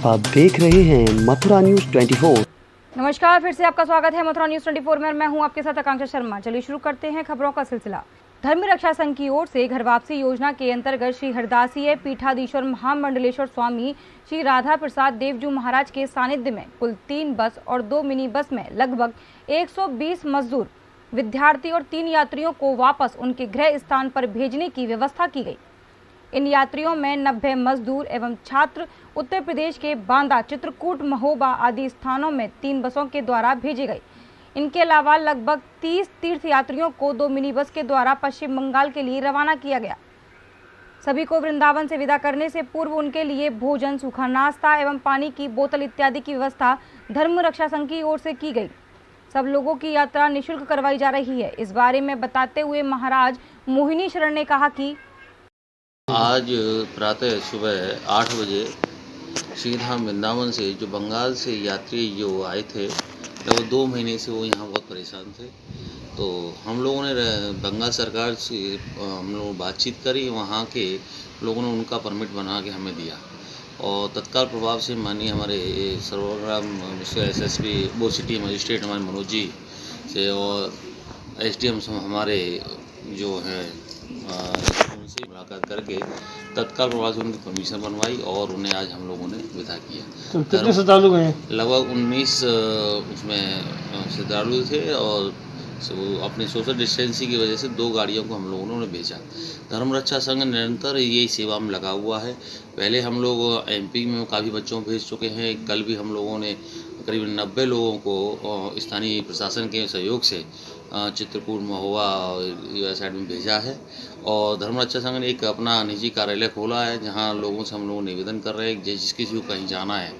आप देख रहे हैं मथुरा न्यूज 24। नमस्कार, फिर से आपका स्वागत है मथुरा न्यूज 24 में। मैं हूं आपके साथ आकांक्षा शर्मा। चलिए शुरू करते हैं खबरों का सिलसिला। धर्म रक्षा संघ की ओर से घर वापसी योजना के अंतर्गत श्री हरदासीय पीठाधीश्वर महामंडलेश्वर स्वामी श्री राधा प्रसाद देवजू महाराज के सानिध्य में कुल 3 बस और 2 मिनी बस में लगभग 120 मजदूर, विद्यार्थी और 3 यात्रियों को वापस उनके गृह स्थान पर भेजने की व्यवस्था की गई। इन यात्रियों में 90 मजदूर एवं छात्र उत्तर प्रदेश के बांदा, चित्रकूट, महोबा आदि स्थानों में 3 बसों के द्वारा भेजे गए। इनके अलावा लगभग 30 तीर्थ यात्रियों को 2 मिनी बस के द्वारा पश्चिम बंगाल के लिए रवाना किया गया। सभी को वृंदावन से विदा करने से पूर्व उनके लिए भोजन, सूखा नाश्ता एवं पानी की बोतल इत्यादि की व्यवस्था धर्म रक्षा संघ की ओर से की गई। सब लोगों की यात्रा निःशुल्क करवाई जा रही है। इस बारे में बताते हुए महाराज मोहिनी शरण ने कहा कि आज प्रातः सुबह 8 बजे श्रीधाम वृंदावन से जो बंगाल से यात्री जो आए थे, लगभग 2 महीने से वो यहाँ बहुत परेशान थे। तो हम लोगों ने बंगाल सरकार से हम लोग बातचीत करी। वहाँ के लोगों ने उनका परमिट बना के हमें दिया और तत्काल प्रभाव से माननीय हमारे सर्वग्राम मिश्र एसएसपी वो सिटी मजिस्ट्रेट हमारे मनोज जी से और एसडीएम हमारे जो है उनसे मुलाकात करके तत्काल प्रभाव से उनकी परमिशन बनवाई और उन्हें आज हम लोगों ने विदा किया। तो कितने श्रद्धालु गए? लगभग 19 उसमें श्रद्धालु थे और अपनी सोशल डिस्टेंसिंग की वजह से 2 गाड़ियों को हम लोगों ने भेजा। धर्म रक्षा संघ निरंतर यही सेवा में लगा हुआ है। पहले हम लोग एमपी में काफ़ी बच्चों को भेज चुके हैं। कल भी हम लोगों ने करीब 90 लोगों को स्थानीय प्रशासन के सहयोग से चित्रकूट, महोबा और साइड में भेजा है। और धर्म रक्षा संघ ने एक अपना निजी कार्यालय खोला है जहां लोगों से हम लोग निवेदन कर रहे हैं कि जिस किसी को कहीं जाना है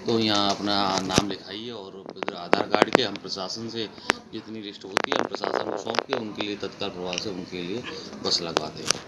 तो यहाँ अपना नाम लिखाइए और आधार कार्ड के हम प्रशासन से जितनी लिस्ट होती है हम प्रशासन को सौंप के उनके लिए तत्काल प्रभाव से उनके लिए बस लगवाते हैं।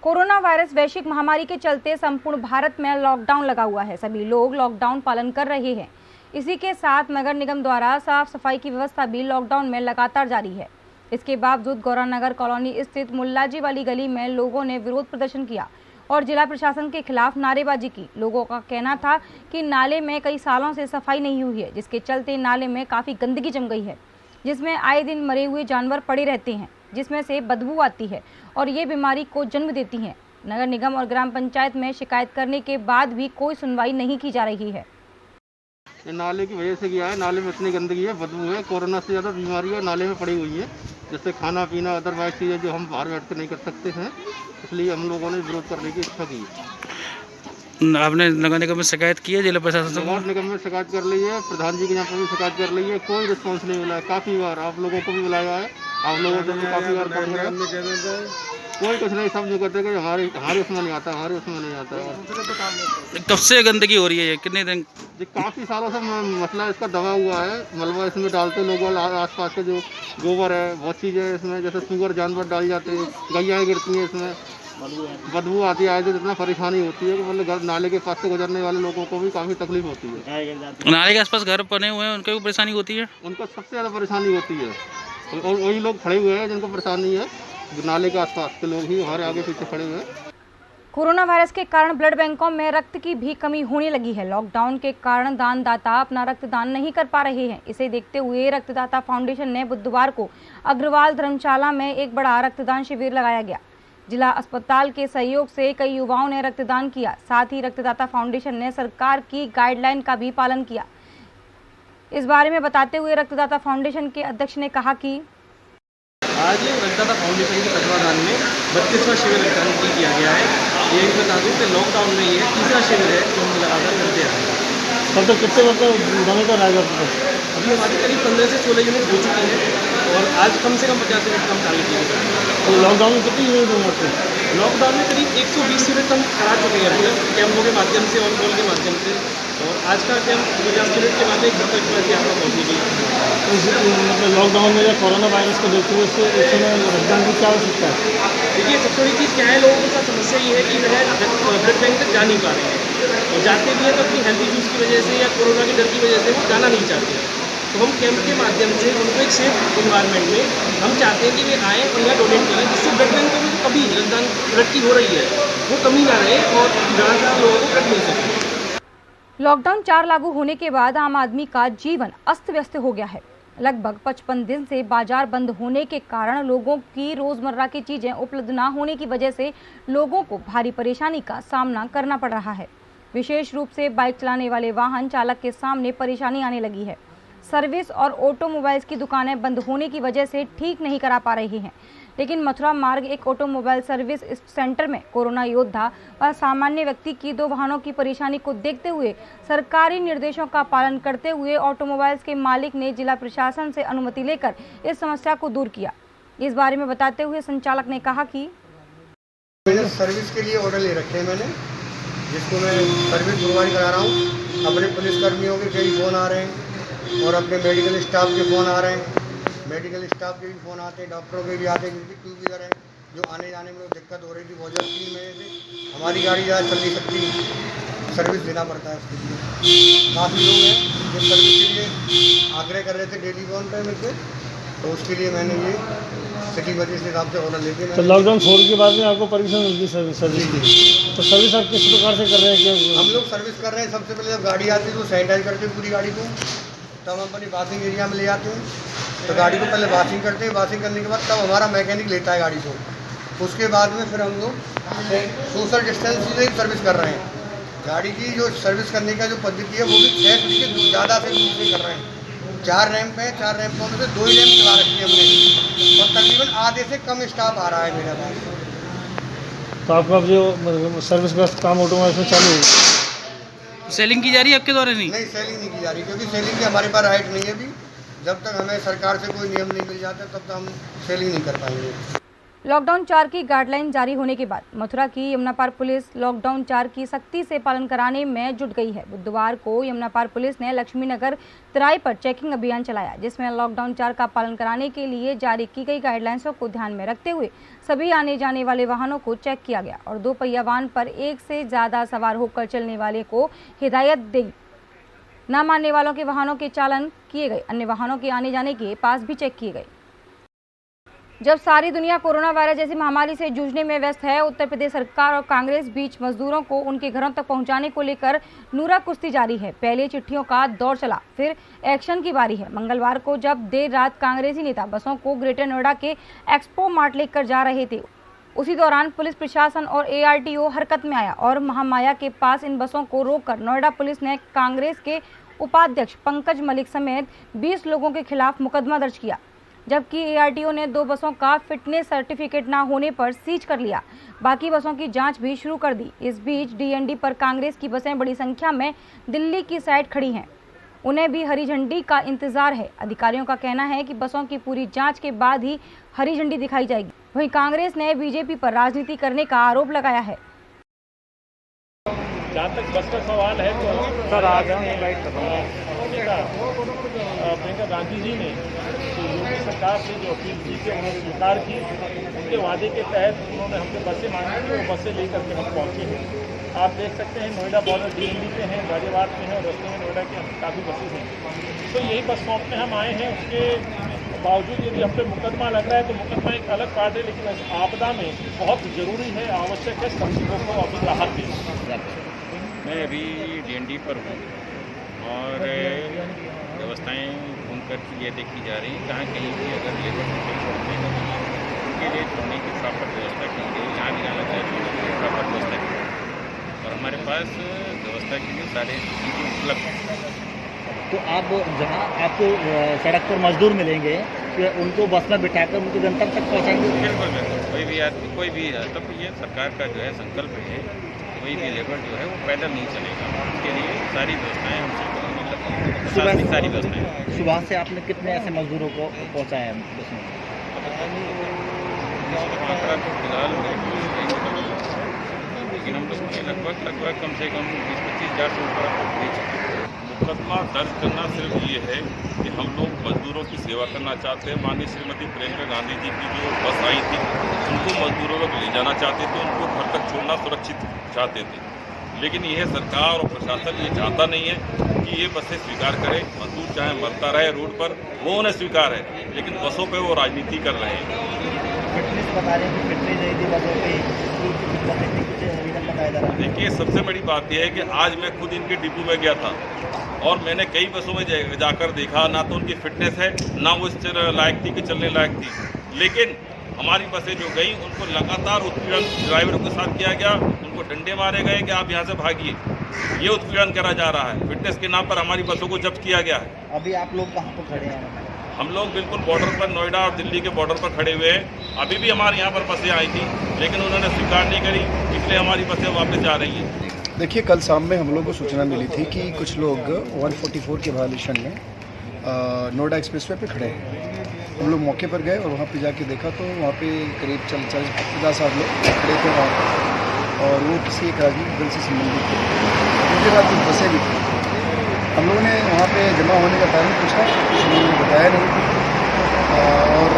कोरोना वायरस वैश्विक महामारी के चलते संपूर्ण भारत में लॉकडाउन लगा हुआ है। सभी लोग लॉकडाउन पालन कर रहे हैं। इसी के साथ नगर निगम द्वारा साफ सफाई की व्यवस्था भी लॉकडाउन में लगातार जारी है। इसके बावजूद गौरानगर कॉलोनी स्थित मुल्लाजी वाली गली में लोगों ने विरोध प्रदर्शन किया और जिला प्रशासन के खिलाफ नारेबाजी की। लोगों का कहना था कि नाले में कई सालों से सफाई नहीं हुई है, जिसके चलते नाले में काफ़ी गंदगी जम गई है, जिसमें आए दिन मरे हुए जानवर पड़े रहते हैं, जिसमें से बदबू आती है और ये बीमारी को जन्म देती है। नगर निगम और ग्राम पंचायत में शिकायत करने के बाद भी कोई सुनवाई नहीं की जा रही है। ये नाले की वजह से किया है। नाले में इतनी गंदगी है, बदबू है, कोरोना से ज़्यादा बीमारी है नाले में पड़ी हुई है। जैसे खाना पीना अदरवाइज चीज़ें जो हम बाहर बैठ कर नहीं कर सकते हैं, इसलिए हम लोगों ने विरोध करने की इच्छा की। आपने नगर निगम में शिकायत की है? जिला प्रशासन से नगर निगम में शिकायत कर ली है, प्रधान जी के यहाँ पर भी शिकायत कर ली है, कोई रिस्पॉन्स नहीं मिला है। काफ़ी बार आप लोगों को भी बुलाया है, आप लोगों से भी काफ़ी बार फोन किया, कोई कुछ नहीं। सब जो कहते हैं कि हमारे उसमें नहीं आता, हमारे उसमें नहीं आता। कब से गंदगी हो रही है? ये कितने दिन? जी काफ़ी सालों से मसला इसका दबा हुआ है। मलबा इसमें डालते लोग, आसपास के जो गोबर है, बहुत चीज़ें इसमें, जैसे सुअर जानवर डाल जाते हैं, गैया गिरती हैं, इसमें बदबू आती है। तो इतना परेशानी होती है कि मतलब नाले के पास से गुजरने वाले लोगों को भी काफ़ी तकलीफ होती है। नाले के आसपास घर बने हुए हैं, उनको भी परेशानी होती है? उनको सबसे ज़्यादा परेशानी होती है और वही लोग खड़े हुए हैं जिनको परेशानी है। नाले के आसपास के लोग ही हमारे आगे पीछे खड़े हुए हैं। कोरोना वायरस के कारण ब्लड बैंकों में रक्त की भी कमी होने लगी है। लॉकडाउन के कारण दानदाता अपना रक्तदान नहीं कर पा रहे हैं। इसे देखते हुए रक्तदाता फाउंडेशन ने बुधवार को अग्रवाल धर्मशाला में एक बड़ा रक्तदान शिविर लगाया गया। जिला अस्पताल के सहयोग से कई युवाओं ने रक्तदान किया। साथ ही रक्तदाता फाउंडेशन ने सरकार की गाइडलाइन का भी पालन किया। इस बारे में बताते हुए रक्तदाता फाउंडेशन के अध्यक्ष ने कहा कि आज रक्तदाता फाउंडेशन के तत्वाधान में 32वां शिविर रक्तदान किया गया है। ये भी बता दूँ कि लॉकडाउन में ये 3रा शिविर है जो हम लगातार करते आ रहे हैं। तब तक कितने डोनेटर आएगा? अभी हमारी करीब 15 से 16 यूनिट हो चुकी हैं और आज कम से कम 50 यूनिट हम टारगेट किए। तो लॉकडाउन में कितनी यूनिट होंगे? लॉकडाउन में करीब 120 यूनिट हम करा चुके हैं अपने कैंपों के माध्यम से, ऑन कॉल के माध्यम से। और आज का कैंप 50 यूनिट के बाद एक 70 प्लस यहाँ पर पहुँचने की। मतलब लॉकडाउन में या कोरोना वायरस को देखते हुए इस समय रक्तदान की क्या आवश्यकता है? देखिए सबसे बड़ी चीज़ क्या है, लोगों के साथ समस्या ये है कि वह ब्लड बैंक तक जा नहीं पा रहे हैं और जाते भी हैं तो अपनी हेल्थ इश्यूज़ की वजह से या कोरोना के डर की वजह से वो जाना नहीं चाहते। तो हम कैंप के माध्यम से उनको एक सेफ इन्वायरमेंट में हम चाहते हैं कि वे आएँ और यहाँ डोनेट करें, जिससे ब्लड बैंकों में कभी रक्तदान ब्लड की हो रही है वो कमी ना रहे और ज़्यादा से ज़्यादा लोगों को ब्लड मिल सके। लॉकडाउन 4 लागू होने के बाद आम आदमी का जीवन अस्त व्यस्त हो गया है। लगभग 55 दिन से बाजार बंद होने के कारण लोगों की रोजमर्रा की चीजें उपलब्ध न होने की वजह से लोगों को भारी परेशानी का सामना करना पड़ रहा है। विशेष रूप से बाइक चलाने वाले वाहन चालक के सामने परेशानी आने लगी है। सर्विस और ऑटोमोबाइल्स की दुकानें बंद होने की वजह से ठीक नहीं करा पा रही हैं। लेकिन मथुरा मार्ग एक ऑटोमोबाइल सर्विस सेंटर में कोरोना योद्धा व सामान्य व्यक्ति की 2 वाहनों की परेशानी को देखते हुए सरकारी निर्देशों का पालन करते हुए ऑटोमोबाइल्स के मालिक ने जिला प्रशासन से अनुमति लेकर इस समस्या को दूर किया। इस बारे में बताते हुए संचालक ने कहा कि मैंने सर्विस के लिए ऑर्डर ले रखे हैं, मैंने जिसको मैं सर्विस प्रोवाइड करा रहा हूँ। अपने पुलिसकर्मियों के कई फ़ोन आ रहे हैं और अपने मेडिकल स्टाफ के फ़ोन आ रहे हैं। मेडिकल स्टाफ के भी फ़ोन आते हैं, डॉक्टरों के भी आते हैं, क्योंकि 2 व्हीलर है जो आने जाने में दिक्कत हो रही थी बहुत ज़्यादा। 3 महीने से हमारी गाड़ी ज़्यादा चल नहीं सकती, सर्विस देना पड़ता है उसके लिए। काफ़ी लोग हैं जो सर्विस के लिए आग्रह कर रहे थे डेली फ़ोन पे मेरे से, तो उसके लिए मैंने ये सिटी बजेस के हिसाब से ऑर्डर लेके तो लॉकडाउन खोल के बाद में आपको परमिशन मिलती सर्विस की। तो सर्विस आप किस प्रकार से कर रहे हैं? क्या हम लोग सर्विस कर रहे हैं, सबसे पहले जब गाड़ी आती है तो सैनिटाइज करते हैं पूरी गाड़ी को, तब हम अपनी वॉशिंग एरिया में ले जाते हैं। तो गाड़ी को पहले वॉशिंग करते हैं, वॉशिंग करने के बाद तब हमारा मैकेनिक लेता है गाड़ी को। उसके बाद में फिर हम लोग सोशल डिस्टेंस से सर्विस कर रहे हैं। गाड़ी की जो सर्विस करने का जो पद्धति है वो भी 6 फीट के ज़्यादा से दूर से कर रहे हैं। 4 रैंप हैं, 4 रैंपों में से 2 ही रैंप चला रखी है हमने, और तकरीबन आधे से कम स्टाफ आ रहा है मेरे पास। तो आपका जो सर्विस का काम ऑटोमोबाइल में चालू है, सेलिंग की जा रही है आपके द्वारा? नहीं, सेलिंग नहीं की जा रही, क्योंकि सेलिंग के हमारे पास राइट नहीं है अभी। जब तक हमें सरकार से कोई नियम नहीं मिल जाता तब तक हम सेलिंग नहीं कर पाएंगे। लॉकडाउन 4 की गाइडलाइन जारी होने के बाद मथुरा की यमुनापार पुलिस लॉकडाउन 4 की सख्ती से पालन कराने में जुट गई है। बुधवार को यमुनापार पुलिस ने लक्ष्मी नगर तराई पर चेकिंग अभियान चलाया, जिसमें लॉकडाउन 4 का पालन कराने के लिए जारी की गई गाइडलाइंसों को ध्यान में रखते हुए सभी आने जाने वाले वाहनों को चेक किया गया और 2 पहिया वाहन पर 1 से ज़्यादा सवार होकर चलने वाले को हिदायत दी। न मानने वालों के वाहनों के चालान किए गए, अन्य वाहनों के आने जाने के पास भी चेक किए गए। जब सारी दुनिया कोरोना वायरस जैसी महामारी से जूझने में व्यस्त है, उत्तर प्रदेश सरकार और कांग्रेस बीच मजदूरों को उनके घरों तक पहुंचाने को लेकर नूरा कुश्ती जारी है। पहले चिट्ठियों का दौर चला, फिर एक्शन की बारी है। मंगलवार को जब देर रात कांग्रेसी नेता बसों को ग्रेटर नोएडा के एक्सपो मार्ट लेकर जा रहे थे, उसी दौरान पुलिस प्रशासन और ARTO हरकत में आया और महामाया के पास इन बसों को रोककर नोएडा पुलिस ने कांग्रेस के उपाध्यक्ष पंकज मलिक समेत 20 लोगों के खिलाफ मुकदमा दर्ज किया, जबकि ARTO ने 2 बसों का फिटनेस सर्टिफिकेट न होने पर सीज कर लिया। बाकी बसों की जांच भी शुरू कर दी। इस बीच DND पर कांग्रेस की बसें बड़ी संख्या में दिल्ली की साइड खड़ी हैं, उन्हें भी हरी झंडी का इंतजार है। अधिकारियों का कहना है कि बसों की पूरी जांच के बाद ही हरी झंडी दिखाई जाएगी। वहीं कांग्रेस ने BJP पर राजनीति करने का आरोप लगाया है। जहाँ तक बस का सवाल है तो सर आज प्रियंका गांधी जी ने योगी सरकार से जो अपील की थी उन्होंने स्वीकार की। उनके वादे के तहत उन्होंने हमसे बसें मांगी थी, वो बसें लेकर के हम पहुँचे हैं। आप देख सकते हैं नोएडा बॉर्डर DND पे हैं, गाजियाबाद में हैं और रस्ते में नोएडा के काफ़ी बसें हैं। तो यही बस स्टॉप में हम आए हैं। उसके बावजूद यदि हम पे मुकदमा लग रहा है तो मुकदमा एक अलग बात है, लेकिन इस आपदा में बहुत ज़रूरी है, आवश्यक है सब लोगों को अभी राहत देना। मैं अभी DND पर हूँ और व्यवस्थाएं घूम कर ये देखी जा रही हैं, जहाँ कहीं भी अगर लेबर छोड़ते हैं उनके लिए छोड़ने की प्रॉपर व्यवस्था की गई, जहाँ भी जाना चाहिए प्रॉपर व्यवस्था की गई और हमारे पास व्यवस्था के लिए सारे चीज़ें उपलब्ध हैं। तो आप जहाँ आपको सड़क पर मजदूर मिलेंगे तो उनको बस में बिठाकर उनके गंतव्य तक पहुँचाएंगे? बिल्कुल बिल्कुल, कोई भी आदमी कोई भी तब ये सरकार का जो है संकल्प है, कोई भी लेबर जो है वो पैदल नहीं चलेगा। उसके लिए सारी व्यवस्थाएं हमसे सारी व्यवस्थाएं। सुबह से आपने कितने ऐसे मजदूरों को पहुँचाया है बस में? आंकड़ा तो फिलहाल लेकिन हम लोग लगभग कम से कम 20-25 हज़ार से ऊपर भेज चुके हैं। मुकदमा दर्ज करना सिर्फ ये है कि हम लोग मजदूरों की सेवा करना चाहते हैं। माननीय श्रीमती प्रियंका गांधी जी की जो बस आई थी उनको मजदूरों लोग ले जाना चाहते थे, उनको घर तक छोड़ना सुरक्षित चाहते थे, लेकिन यह सरकार और प्रशासन ये चाहता नहीं है कि ये बसें स्वीकार करे। मजदूर चाहे मरता रहे रोड पर, वो उन्हें स्वीकार है, लेकिन बसों पर वो राजनीति कर रहे हैं। फिटनेस बता रहे हैं कि फिटनेस नहीं थी बसों की, कुछ रीज़न बताया जा रहा है। देखिए, सबसे बड़ी बात यह है कि आज मैं खुद इनके डिपो में गया था और मैंने कई बसों में जाकर देखा, ना तो उनकी फिटनेस है, ना वो इस लायक थी कि चलने लायक थी। लेकिन हमारी बसें जो गई उनको लगातार उत्पीड़न ड्राइवरों के साथ किया गया, उनको डंडे मारे गए कि आप यहाँ से भागिए। ये उत्पीड़न करा जा रहा है। फिटनेस के नाम पर हमारी बसों को जब्त किया गया है। अभी आप लोग कहाँ पर खड़े हैं? हम लोग बिल्कुल बॉर्डर पर, नोएडा और दिल्ली के बॉर्डर पर खड़े हुए हैं। अभी भी हमारे यहाँ पर बसें आई थी, लेकिन उन्होंने स्वीकार नहीं करी, इसलिए हमारी बसें वापस जा रही हैं। देखिए, कल शाम में हम लोग को सूचना मिली थी कि कुछ लोग 144 के वायलेशन में नोएडा एक्सप्रेसवे पे खड़े हैं। हम लोग मौके पर गए और वहाँ पे जाके देखा तो वहाँ पे करीब 40-50 लोग खड़े थे वहाँ पर, और वो किसी एक राजनीतिक दल से संबंधित थे। उनके साथ कुछ बसें भी थी। हम लोगों ने वहाँ पे जमा होने का कारण पूछा, कुछ लोगों ने बताया नहीं, और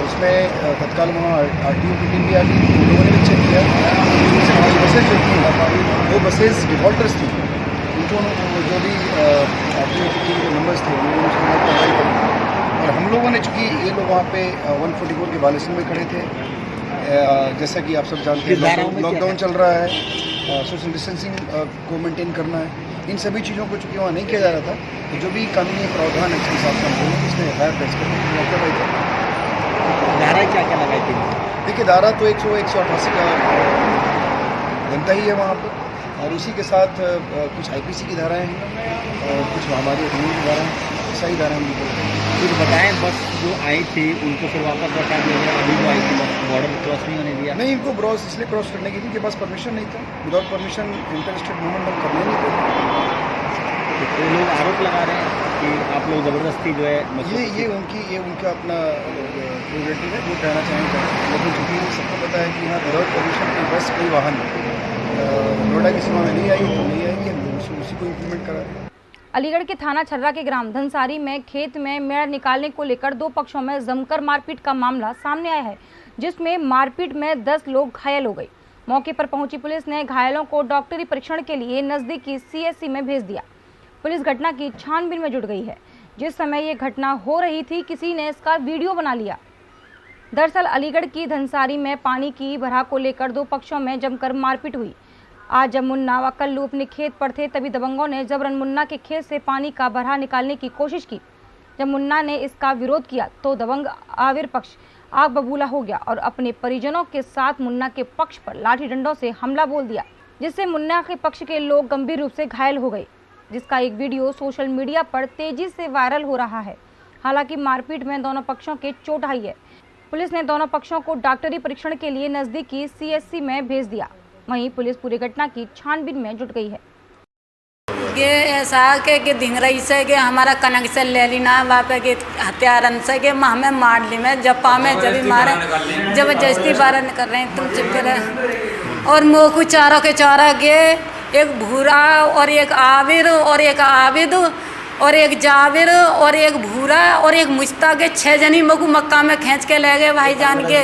उसमें तत्काल वहाँ RTO की टीम भी आ गई। उन लोगों ने भी चेक किया, हमारी बसें जो थी वो बसेस डिफॉल्टर्स थी। उनको जो भी RTO की टीम के नंबर्स थे उन्होंने उसके बाद कार्रवाई करी। और हम लोगों ने, चूँकि ये लोग वहाँ पे 144 के वायलेशन में खड़े थे, जैसा कि आप सब जानते हैं लॉकडाउन चल रहा है, सोशल डिस्टेंसिंग को मेंटेन करना है, इन सभी चीज़ों को चूँकि वहाँ नहीं किया जा रहा था, तो जो भी कानूनी प्रावधान है उसके हिसाब से हम लोगों ने इसमें FIR दर्ज करके कार्रवाई की। धारा क्या क्या लगाई थी? देखिए, धारा तो 188 का बनता ही है वहाँ पर, और उसी के साथ कुछ IPC की धाराएँ हैं और कुछ हमारी अधिनियम की धाराएँ हैं, सही धारा हम कुछ बताएं। बस जो आई थी उनको फिर वापस लौटा दिया गया। अभी जो आई थी बॉर्डर क्रॉस नहीं होने दिया? नहीं, इनको क्रॉस इसलिए क्रॉस करने की उनके पास परमिशन नहीं था। Without permission inter state movement हम करने नहीं थे। तो लोग आरोप लगा रहे हैं कि आप लोग ज़बरदस्ती जो है ये उनका अपना प्रोग्रेटिव है, जो कहना चाहेंगे। लेकिन चूँकि सबको पता है कि यहाँ विदाउट परमिशन कोई बस, कोई वाहन नोएडा की सीमा में नहीं आई, तो नहीं आएगी, हम उसी को इम्प्लीमेंट करा रहे हैं। अलीगढ़ के थाना छर्रा के ग्राम धनसारी में खेत में मेड़ निकालने को लेकर दो पक्षों में जमकर मारपीट का मामला सामने आया है, जिसमें मारपीट में 10 लोग घायल हो गए। मौके पर पहुंची पुलिस ने घायलों को डॉक्टरी परीक्षण के लिए नजदीकी CHC में भेज दिया। पुलिस घटना की छानबीन में जुट गई है। जिस समय ये घटना हो रही थी, किसी ने इसका वीडियो बना लिया। दरअसल अलीगढ़ की धनसारी में पानी की भराव को लेकर दो पक्षों में जमकर मारपीट हुई। आज जब मुन्ना व कल्लू अपने खेत पर थे, तभी दबंगों ने जबरन मुन्ना के खेत से पानी का भरा निकालने की कोशिश की। जब मुन्ना ने इसका विरोध किया तो दबंग आविर पक्ष आग बबूला हो गया और अपने परिजनों के साथ मुन्ना के पक्ष पर लाठी डंडों से हमला बोल दिया, जिससे मुन्ना के पक्ष के लोग गंभीर रूप से घायल हो गए, जिसका एक वीडियो सोशल मीडिया पर तेजी से वायरल हो रहा है। हालांकि मारपीट में दोनों पक्षों के चोट आई है। पुलिस ने दोनों पक्षों को डॉक्टरी परीक्षण के लिए नजदीकी CHC में भेज दिया। वहीं पुलिस पूरी घटना की छानबीन में जुट गई है। ये ऐसा के धिंगरई से के हमारा कनेक्शन ले ली ना, वापे के हथियारन से के हमें मार ली में जपा में जब मारे जबरदस्ती बारह कर रहे हैं तुम चुप रहे। और मोकू चारों के चारा के एक भूरा और एक आबिर और एक आबिद और एक जाबिर और एक भूरा और एक मुश्ता के 6 जनी मोकू मक्का में खींच के ले गए भाईजान के।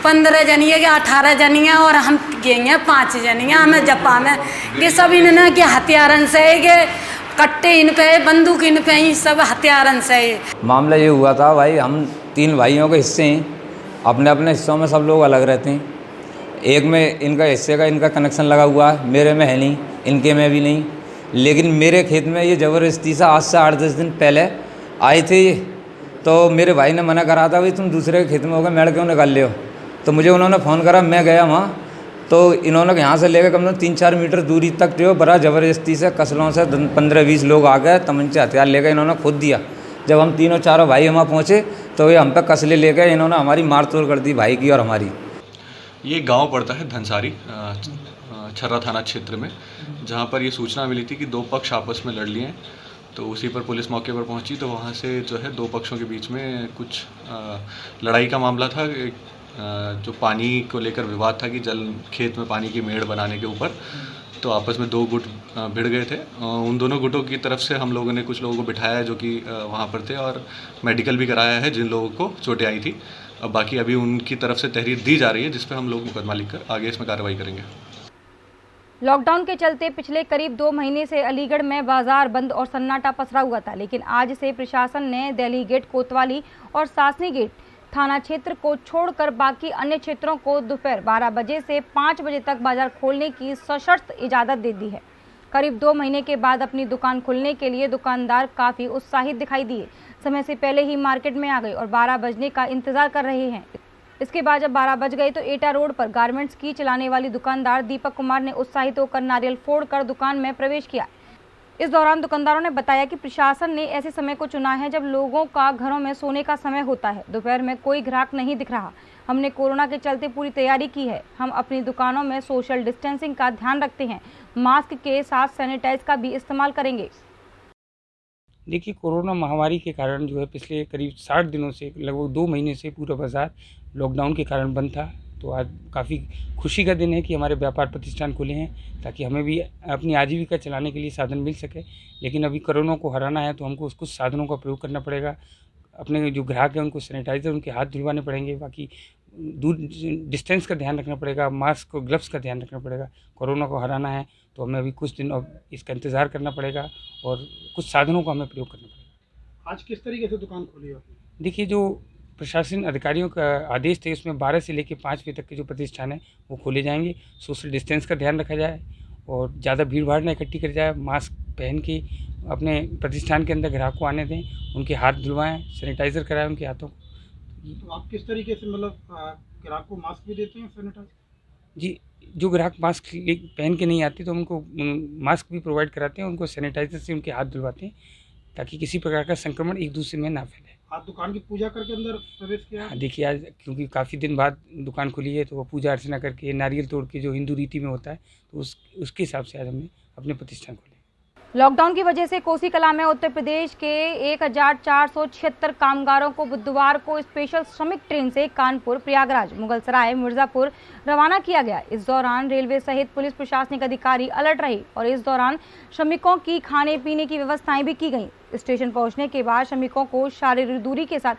15 जनिए के 18 जनियाँ और हम गए हैं 5 जनियाँ हमें जपा में। ये सब इन्होंने के हथियारन से के कट्टे इन पे बंदूक इन पे ही सब हथियारन से। मामला ये हुआ था भाई, हम 3 भाइयों के हिस्से हैं, अपने अपने हिस्सों में सब लोग अलग रहते हैं। एक में इनका हिस्से का इनका कनेक्शन लगा हुआ है, मेरे में है नहीं, इनके में भी नहीं। लेकिन मेरे खेत में ये ज़बरदस्ती से आज से 8-10 दिन पहले आए थे, तो मेरे भाई ने मना करा था भाई तुम दूसरे के खेत में होकर मेड़ क्यों निकाल ले हो। तो मुझे उन्होंने फ़ोन करा, मैं गया वहाँ, तो इन्होंने यहाँ से लेकर कम से कम 3-4 मीटर दूरी तक जो बड़ा ज़बरदस्ती से कसलों से 15-20 लोग आ गए, तमंचे हथियार लेकर इन्होंने खुद दिया। जब हम तीनों चारों भाई वहाँ पहुँचे तो ये हम पे कसले लेकर इन्होंने हमारी मार तोड़ कर दी, भाई की और हमारी। ये गांव पड़ता है धनसारी छर्रा थाना क्षेत्र में, जहां पर ये सूचना मिली थी कि 2 पक्ष आपस में लड़ लिए हैं। तो उसी पर पुलिस मौके पर पहुंची, तो वहां से जो है 2 पक्षों के बीच में कुछ लड़ाई का मामला था। जो पानी को लेकर विवाद था कि खेत में पानी की मेड़ बनाने के ऊपर, तो आपस में 2 गुट भिड़ गए थे। उन दोनों गुटों की तरफ से हम लोगों ने कुछ लोगों को बिठाया जो कि वहाँ पर थे, और मेडिकल भी कराया है जिन लोगों को चोटें आई थी। अब बाकी अभी उनकी तरफ से तहरीर दी जा रही है, जिस पर हम लोग मुकदमा लिखकर आगे इसमें कार्रवाई करेंगे। लॉकडाउन के चलते पिछले करीब 2 महीने से अलीगढ़ में बाजार बंद और सन्नाटा पसरा हुआ था, लेकिन आज से प्रशासन ने दिल्ली गेट, कोतवाली और सासनी गेट थाना क्षेत्र को छोड़कर बाकी अन्य क्षेत्रों को दोपहर 12 बजे से 5 बजे तक बाजार खोलने की सशर्त इजाज़त दे दी है। करीब 2 महीने के बाद अपनी दुकान खोलने के लिए दुकानदार काफ़ी उत्साहित दिखाई दिए। समय से पहले ही मार्केट में आ गए और 12 बजने का इंतज़ार कर रहे हैं। इसके बाद जब 12 बज गए तो एटा रोड पर गारमेंट्स की चलाने वाली दुकानदार दीपक कुमार ने उत्साहित होकर नारियल फोड़कर दुकान में प्रवेश किया। इस दौरान दुकानदारों ने बताया कि प्रशासन ने ऐसे समय को चुना है जब लोगों का घरों में सोने का समय होता है। दोपहर में कोई ग्राहक नहीं दिख रहा। हमने कोरोना के चलते पूरी तैयारी की है। हम अपनी दुकानों में सोशल डिस्टेंसिंग का ध्यान रखते हैं। मास्क के साथ सैनिटाइज का भी इस्तेमाल करेंगे। देखिए, कोरोना महामारी के कारण जो है पिछले करीब 60 दिनों से लगभग 2 महीने से पूरा बाज़ार लॉकडाउन के कारण बंद था। तो आज काफ़ी खुशी का दिन है कि हमारे व्यापार प्रतिष्ठान खुले हैं ताकि हमें भी अपनी आजीविका चलाने के लिए साधन मिल सके। लेकिन अभी कोरोना को हराना है तो हमको कुछ साधनों का प्रयोग करना पड़ेगा। अपने जो ग्राहक हैं उनको सैनिटाइज़र, उनके हाथ धुलवाने पड़ेंगे। बाकी दूर डिस्टेंस का ध्यान रखना पड़ेगा, मास्क और ग्लव्स का ध्यान रखना पड़ेगा। कोरोना को हराना है तो हमें अभी कुछ दिन अब इसका इंतज़ार करना पड़ेगा और कुछ साधनों का हमें प्रयोग करना पड़ेगा। आज किस तरीके से दुकान खोली है? देखिए, जो प्रशासन अधिकारियों का आदेश थे उसमें 12 से लेकर 5 बजे तक के जो प्रतिष्ठान हैं वो खोले जाएंगे। सोशल डिस्टेंस का ध्यान रखा जाए और ज़्यादा भीड़ भाड़ न इकट्ठी करी जाए। मास्क पहन के अपने प्रतिष्ठान के अंदर ग्राहक को आने दें, उनके हाथ धुलवाएं, सैनिटाइज़र कराएं उनके हाथों को। तो आप किस तरीके से मतलब ग्राहक को मास्क भी देते हैं, सैनिटाइजर? जी, जो ग्राहक मास्क पहन के नहीं आते तो उनको मास्क भी प्रोवाइड कराते हैं, उनको सैनिटाइज़र से उनके हाथ धुलवाते हैं ताकि किसी प्रकार का संक्रमण एक दूसरे में ना फैले। आज दुकान की पूजा करके अंदर प्रवेश किया? हाँ, देखिए, आज क्योंकि काफ़ी दिन बाद दुकान खुली है तो वो पूजा अर्चना करके नारियल तोड़ के जो हिंदू रीति में होता है तो उसके हिसाब से आज हमने अपने प्रतिष्ठान खोले। लॉकडाउन की वजह से कोसी कला में उत्तर प्रदेश के 1476 कामगारों को बुधवार को स्पेशल श्रमिक ट्रेन से कानपुर, प्रयागराज, मुगलसराय, मिर्जापुर रवाना किया गया। इस दौरान रेलवे सहित पुलिस प्रशासनिक अधिकारी अलर्ट रहे और इस दौरान श्रमिकों की खाने पीने की व्यवस्थाएं भी की गईं। स्टेशन पहुंचने के बाद श्रमिकों को शारीरिक दूरी के साथ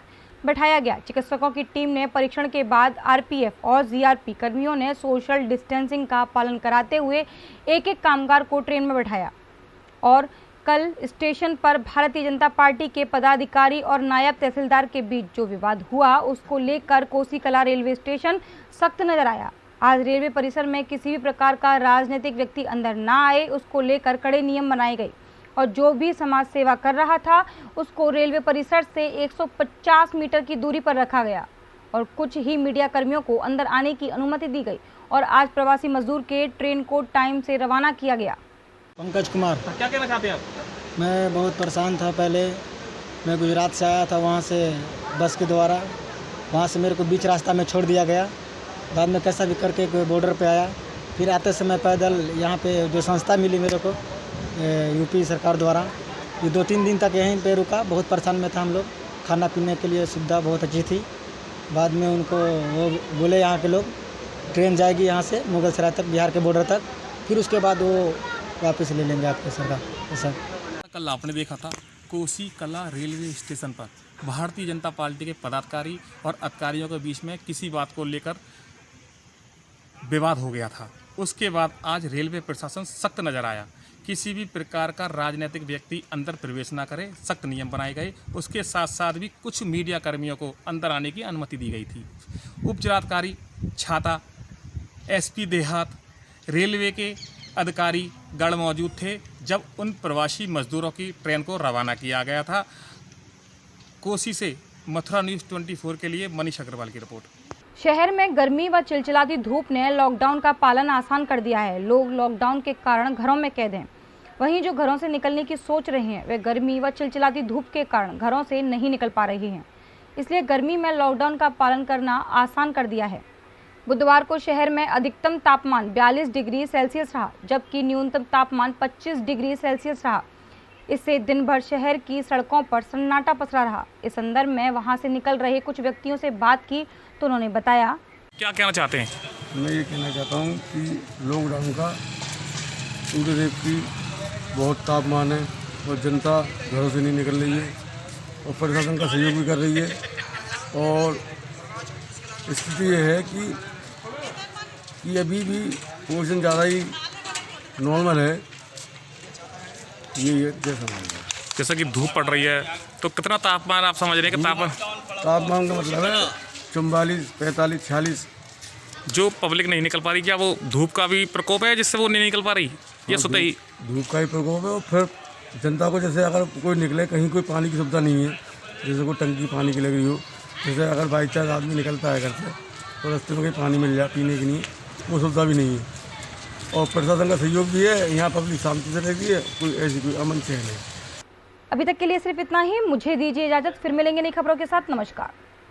बैठाया गया। चिकित्सकों की टीम ने परीक्षण के बाद आरपीएफ और जीआरपी कर्मियों ने सोशल डिस्टेंसिंग का पालन कराते हुए एक-एक कामगार को ट्रेन में बैठाया। और कल स्टेशन पर भारतीय जनता पार्टी के पदाधिकारी और नायब तहसीलदार के बीच जो विवाद हुआ उसको लेकर कोसी कला रेलवे स्टेशन सख्त नजर आया। आज रेलवे परिसर में किसी भी प्रकार का राजनीतिक व्यक्ति अंदर ना आए, उसको लेकर कड़े नियम बनाए गए और जो भी समाज सेवा कर रहा था उसको रेलवे परिसर से 150 मीटर की दूरी पर रखा गया और कुछ ही मीडिया कर्मियों को अंदर आने की अनुमति दी गई। और आज प्रवासी मजदूर के ट्रेन को टाइम से रवाना किया गया। पंकज कुमार। क्या कहना चाहते हैं आप? मैं बहुत परेशान था। पहले मैं गुजरात से आया था, वहाँ से बस के द्वारा, वहाँ से मेरे को बीच रास्ता में छोड़ दिया गया। बाद में कैसा भी करके बॉर्डर पे आया, फिर आते समय पैदल यहाँ पे जो संस्था मिली मेरे को यूपी सरकार द्वारा, ये 2-3 दिन तक यहीं पे रुका। बहुत परेशान में था हम लोग, खाना पीने के लिए सुविधा बहुत अच्छी थी। बाद में उनको वो बोले यहाँ के लोग ट्रेन जाएगी यहाँ से मुगलसराय तक, बिहार के बॉर्डर तक, फिर उसके बाद वो वापस ले लेंगे आपके सरकार। ऐसा कल आपने देखा था कोसी कला रेलवे स्टेशन पर भारतीय जनता पार्टी के पदाधिकारी और अधिकारियों के बीच में किसी बात को लेकर विवाद हो गया था। उसके बाद आज रेलवे प्रशासन सख्त नजर आया। किसी भी प्रकार का राजनीतिक व्यक्ति अंदर प्रवेश न करे, सख्त नियम बनाए गए। उसके साथ साथ भी कुछ मीडिया कर्मियों को अंदर आने की अनुमति दी गई थी। उप जिलाधिकारी छाता, एसपी देहात, रेलवे के अधिकारी गण मौजूद थे जब उन प्रवासी मजदूरों की ट्रेन को रवाना किया गया था। कोसी से मथुरा न्यूज़ 24 के लिए मनीष अग्रवाल की रिपोर्ट। शहर में गर्मी व चिलचिलाती धूप ने लॉकडाउन का पालन आसान कर दिया है। लोग लॉकडाउन के कारण घरों में कैद हैं। वहीं जो घरों से निकलने की सोच रहे हैं वे गर्मी व चिलचिलाती धूप के कारण घरों से नहीं निकल पा रहे हैं। इसलिए गर्मी में लॉकडाउन का पालन करना आसान कर दिया है। बुधवार को शहर में अधिकतम तापमान 42 डिग्री सेल्सियस रहा, जबकि न्यूनतम तापमान 25 डिग्री सेल्सियस रहा। इससे दिन भर शहर की सड़कों पर सन्नाटा पसरा रहा। इस संदर्भ में वहां से निकल रहे कुछ व्यक्तियों से बात की तो उन्होंने बताया। क्या कहना चाहते हैं? मैं ये कहना चाहता हूँ कि लॉकडाउन का सूर्यदेव की बहुत तापमान है और जनता घरों से नहीं निकल रही है और प्रशासन का सहयोग भी कर रही है। और स्थिति ये है कि अभी भी पोषण ज़्यादा ही नॉर्मल है। ये जैसा कि धूप पड़ रही है तो कितना तापमान आप समझ रहे हैं कि तापमान का मतलब है 44, 45, 46। जो पब्लिक नहीं निकल पा रही, क्या वो धूप का भी प्रकोप है जिससे वो नहीं निकल पा रही, या स्वतः ही धूप का ही प्रकोप है। और फिर जनता को जैसे अगर कोई निकले, कहीं कोई पानी की सुविधा नहीं है, जैसे कोई टंकी पानी की लगी हो, जैसे अगर बाई चांस आदमी निकलता है घर से तो रास्ते में कहीं पानी मिल जाए पीने के लिए, वो सुविधा भी नहीं है। और प्रशासन का सहयोग भी है, यहाँ पब्लिक शांति से रहती है, कोई ऐसी कोई अमन चैन नहीं। अभी तक के लिए सिर्फ इतना ही। मुझे दीजिए इजाजत, फिर मिलेंगे नई खबरों के साथ। नमस्कार।